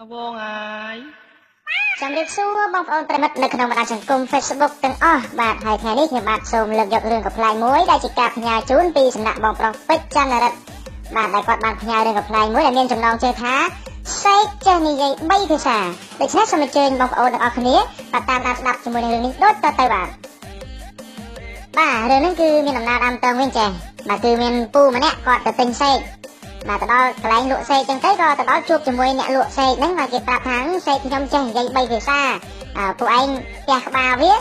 បងហើយជំរាបសួរបងប្អូនប្រិមិត្តនៅក្នុងបណ្ដាញសង្គម Facebook ទាំងអស់បាទហើយថ្ងៃនេះខ្ញុំបាទសូមលើកយករឿងកំ pl ាយមួយដែលជាការផ្ញើជូនពីសំណាក់បងប្រុសពេជ្រចន្ទរិទ្ធបាទដែលគាត់បានផ្ញើរឿងកំ pl ាយមួយដែលមានចំណងជើងថាសេកចេះនិយាយ3ភាសាដូច្នេះសូមអញ្ជើញបងប្អូនទាំងអស់គ្នាបាទតាមដានស្ដាប់ជាមួយនឹងរឿងនេះដូចតទៅបាទរឿងនេះគឺមានដំណើរដើមតឹងវិញចេះបាទគឺមានពូម្នាក់គាត់ទៅទិញសេកបាទទៅដល់កន្លែងលក់សេកចឹងទៅក៏ទៅដល់ជួបជាមួយអ្នកលក់សេកហ្នឹងមកគេប្រាប់ថាសេកខ្ញុំចេះនិយាយ3ភាសាពួកឯងផ្ទះក្បាលវា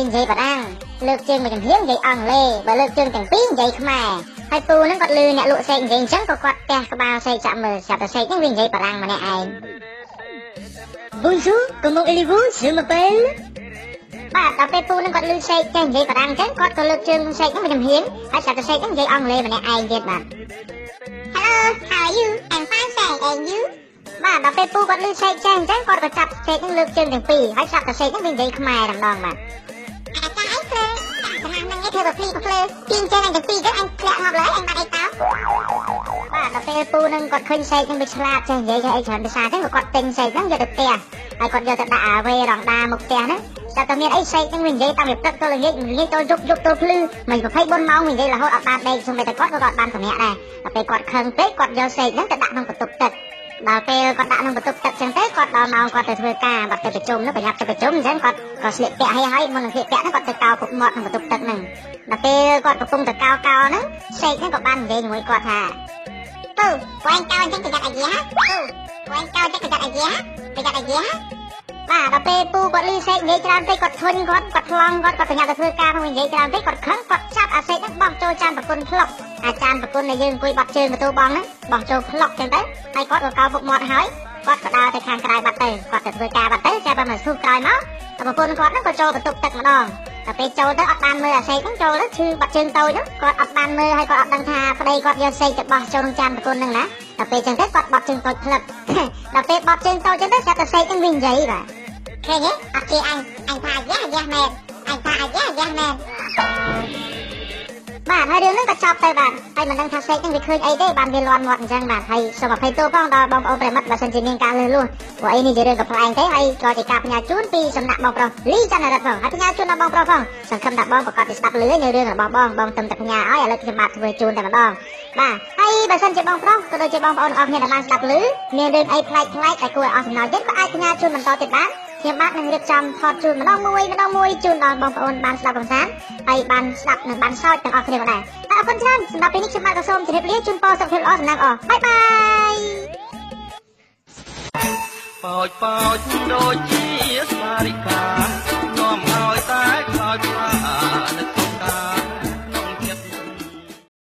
និយាយបារាំងលើកជើងមួយចំហៀងនិយាយអង់គ្លេសបើលើកជើងទាំងពីរនិយាយខ្មែរហើយពូហ្នឹងគាត់លឺអ្នកលក់សេកនិយាយអញ្ចឹងក៏គាត់ផ្ទះក្បាលសេកចាក់មើលស្រាប់តែសេកហ្នឹងវានិយាយបារាំងម្នាក់ឯង Bonjour comment allez-vous je m'appelle បាទដល់ពេលពូហ្នឹងគាត់លឺសេកចេះនិយាយបារាំងអញ្ចឹងគាត់ក៏លើកជើងសេកហ្នឹងមួយចំហៀងហើយស្រាប់តែសេកហ្នឹងនិយាយអង់គ្លេសម្នាក់ឯងទៀតបាទHello, how are you? I'm fine, thanks. And you? បាទដល់ពេលពូគាត់លឺសេកចេះអញ្ចឹងគាត់ក៏ចាប់សេកហ្នឹងលើកជើងទាំងពីរហើយចាប់តែសេកហ្នឹងវានិយាយខ្មែរតែម្ដងបាទអាចារ្យអីភ្លើចំណាំហ្នឹងធ្វើទៅភ្លឺពីអញ្ចឹងអញទាំងពីរទៅអញធ្លាក់មកលើអញបាត់អីតោបាទដល់ពេលពូហ្នឹងគាត់ឃើញសេកហ្នឹងវាឆ្លាតចេះនិយាយអីច្រើនភាសាចឹងក៏គាត់ទិញសេកហ្នឹងយកទៅផ្ទះហើយគាត់យកទៅដាក់អាវេរងដាមុខផ្ទះហ្នឹងតែមានអីសេកហ្នឹងវានិយាយតាមពីព្រឹកទៅល្ងាចទៅយប់ទៅភ្លឺមិន24ម៉ោងនិយាយរហូតអត់បានដេកសូម្បីតែគាត់ក៏អត់បានសម្រាប់ដែរតែពេលគាត់ខឹងពេកគាត់យកសេកហ្នឹងទៅដាក់ក្នុងបន្ទប់ទឹកដល់ពេលគាត់ដាក់ក្នុងបន្ទប់ទឹកចឹងទៅគាត់ដល់ម៉ោងគាត់ទៅធ្វើការបាត់ទៅប្រជុំនោះប្រញាប់ទៅប្រជុំអញ្ចឹងគាត់ក៏ស្លៀកពាក់ហើយមុននឹងស្លៀកពាក់ហ្នឹងគាត់ទៅកោពុកមាត់ក្នុងបន្ទប់ទឹកហ្នឹងដល់ពេលគាត់កំពុងទៅកោហ្នឹងសេកហ្នឹងក៏បាននិយាយជាមួយគាត់ថាពូគាត់កោអញ្ចឹងប្រយ័ត្នអាយ៉ាពូគាត់កោអញ្ចឹងប្រយ័ត្នអាយ៉ាបាទដល់ពេលពូគាត់លឺសេកនិយាយច្រើនពេកគាត់ធុញគាត់ថ្លង់គាត់ប្រញាប់ទៅធ្វើការហ្នឹងនិយាយច្រើនពេកគាត់ខឹងគាត់ចាប់អាសេកហ្នឹងបោះចូលចានប្រគុណផ្លុកអាចានប្រគុណដែលយើងអង្គុយបាត់ជើងម៉ូតូបងហ្នឹងបោះចូលផ្លុកចឹងទៅហើយគាត់ក៏កោពុកមាត់ហើយគាត់ក៏ដើរទៅខាងក្រៅបាត់ទៅគាត់ទៅធ្វើការបាត់ទៅចាប់បានមកស៊ូក្រោយមកតែប្រពន្ធគាត់ហ្នឹងក៏ចូលបន្ទប់ទឹកម្ដងដល់ពេលចូលទៅអត់បានមើលអាសេកហ្នឹងចូលទៅឈឺបាត់ជើងតូចហ្នឹងគាត់អត់បានមើលហើយគាត់អត់ដឹងថាប្តីគាត់យកសេកទៅបោះចូលក្នុងចានប្រគុណហ្នឹងណាដល់ពេលចឹងទៅគាត់បាត់ជើងតូចផ្លឹកដល់ពេលបាត់ជើងតូចចឹងទៅស្រាប់តែសេកហ្នឹងវានិយាយបាទឃើញទេអត់គេអញថាយ៉ាមែនអញថាយ៉ាមែនបាទហើយរឿងហ្នឹងក៏ចប់ទៅបាទហើយមិនដឹងថាសេកហ្នឹងវាឃើញអីទេបានវាលាន់មាត់អញ្ចឹងបាទហើយសូមអភ័យទោសផងដល់បងប្អូនប្រិមិត្តបើសិនជាមានការលឺលួសព្រោះអីនេះជារឿងកំ pl ែងទេហើយក៏ជាការផ្ញើជូនពីសំណាក់បងប្រុសលីចន្ទរិទ្ធផងហើយផ្ញើជូនដល់បងប្រុសផងសង្ឃឹមថាបងប្រកាសជាស្ដាប់លឺនៅរឿងរបស់បងទំតែផ្ញើឲ្យឥឡូវខ្ញុំបាទធ្វើជូនតែម្ដងបាទហើយបើសិនជាបងប្រុសក៏ដូចជាបងប្អូនអរគ្នាដែលបានស្ដាប់លឺមានរឿងអីប្លែកតែគួរឲ្យអស់សំណើចទៀតក៏អាចផ្ញើជូនបន្តទៀតបានខ្ញុំបាទនឹងរៀបចំថតជូនម្ដងមួយជូនដល់បងប្អូនបានស្ដាប់កំសាន្តហើយបានស្ដាប់និងបានសើចទាំងអស់គ្នាដែរអរគុណច្រើនសម្រាប់ពេលនេះខ្ញុំបាទក៏សូមជម្រាបលាជូនពរសុខភាពល្អសំណាងល្អបាយបាយប៉ោចដូចជាស្វារិកា